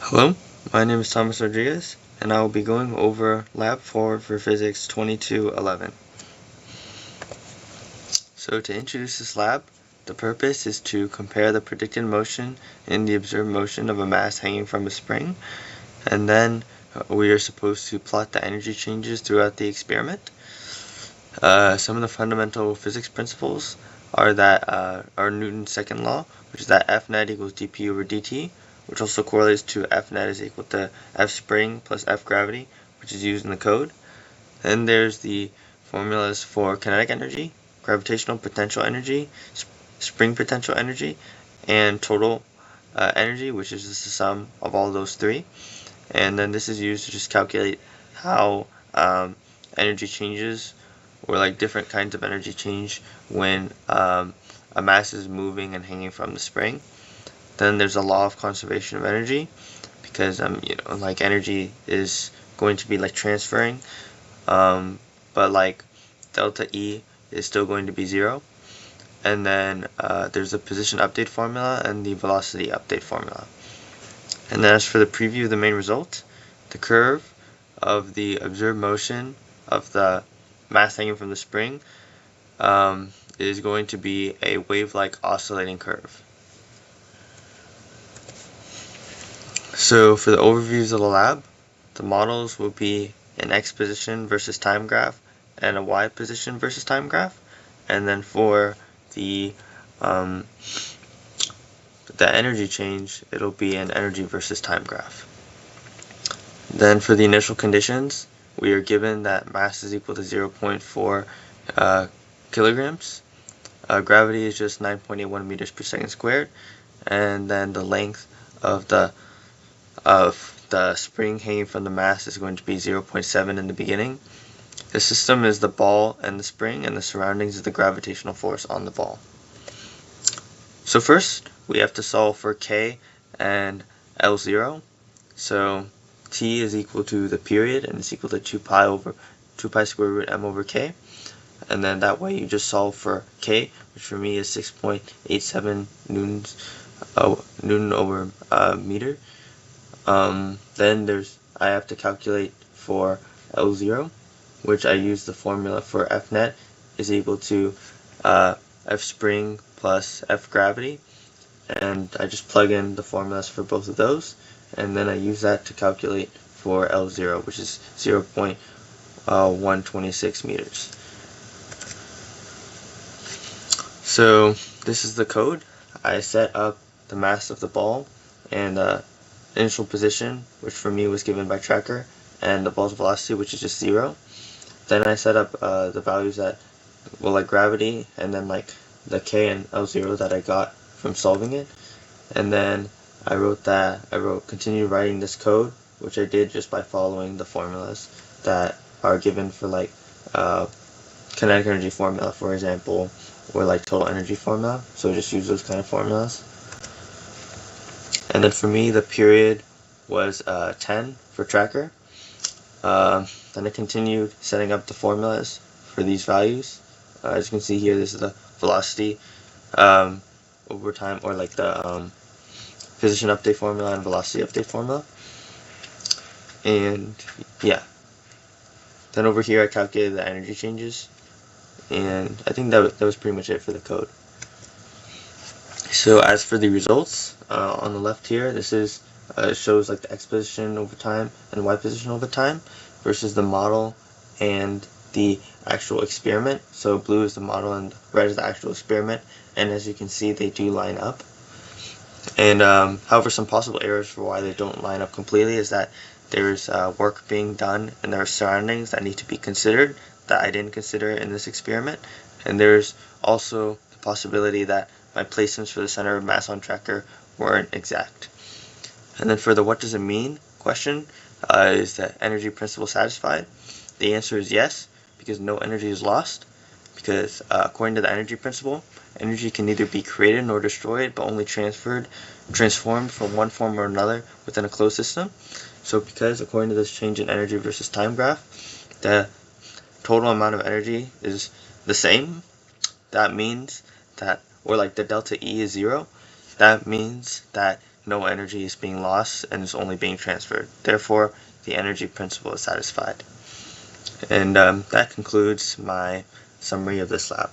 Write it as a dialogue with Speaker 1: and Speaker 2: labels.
Speaker 1: Hello, my name is Thomas Rodriguez, and I will be going over Lab 4 for Physics 2211. So to introduce this lab, the purpose is to compare the predicted motion and the observed motion of a mass hanging from a spring, and then we are supposed to plot the energy changes throughout the experiment. Some of the fundamental physics principles are Newton's second law, which is that F net equals dp over dt, which also correlates to F net is equal to F spring plus F gravity, which is used in the code. Then there's the formulas for kinetic energy, gravitational potential energy, spring potential energy, and total energy, which is just the sum of all those three. And then this is used to just calculate how energy changes, or like different kinds of energy change when a mass is moving and hanging from the spring. Then there's a law of conservation of energy, because like energy is going to be like transferring, but like delta E is still going to be 0. And then there's the position update formula and the velocity update formula. And then as for the preview of the main result, the curve of the observed motion of the mass hanging from the spring is going to be a wave-like oscillating curve. So for the overviews of the lab, the models will be an x position versus time graph and a y position versus time graph. And then for the energy change, it'll be an energy versus time graph. Then for the initial conditions, we are given that mass is equal to 0.4 kilograms. Gravity is just 9.81 meters per second squared, and then the length of the spring hanging from the mass is going to be 0.7 in the beginning. The system is the ball and the spring, and the surroundings is the gravitational force on the ball. So first, we have to solve for K and L0. So T is equal to the period, and it's equal to 2 pi square root m over K. And then that way you just solve for K, which for me is 6.87 Newton over meter. Then I have to calculate for L0, which I use the formula for F net is equal to F spring plus F gravity, and I just plug in the formulas for both of those, and then I use that to calculate for L0, which is 0.126 meters. So this is the code. I set up the mass of the ball and initial position, which for me was given by tracker, and the ball's velocity, which is just 0. Then I set up the values that, well, like gravity, and then like the K and L0 that I got from solving it. And then I continued writing this code, which I did just by following the formulas that are given for like kinetic energy formula, for example, or like total energy formula. So just use those kind of formulas. And then for me, the period was 10 for tracker. Then I continued setting up the formulas for these values. As you can see here, this is the velocity over time, or like the position update formula and velocity update formula. And yeah. Then over here I calculated the energy changes. And I think that was pretty much it for the code. So as for the results, on the left here, this is shows like the x position over time and y position over time versus the model and the actual experiment. So blue is the model and red is the actual experiment, and as you can see, they do line up. And however, some possible errors for why they don't line up completely is that there's work being done and there are surroundings that need to be considered that I didn't consider in this experiment, and there's also the possibility that my placements for the center of mass on tracker weren't exact. And then for the what does it mean question, is the energy principle satisfied? The answer is yes, because no energy is lost, because according to the energy principle, energy can neither be created nor destroyed, but only transformed from one form or another within a closed system. So because according to this change in energy versus time graph, the total amount of energy is the same, that means that, or like the delta E is 0, that means that no energy is being lost and is only being transferred. Therefore, the energy principle is satisfied. And that concludes my summary of this lab.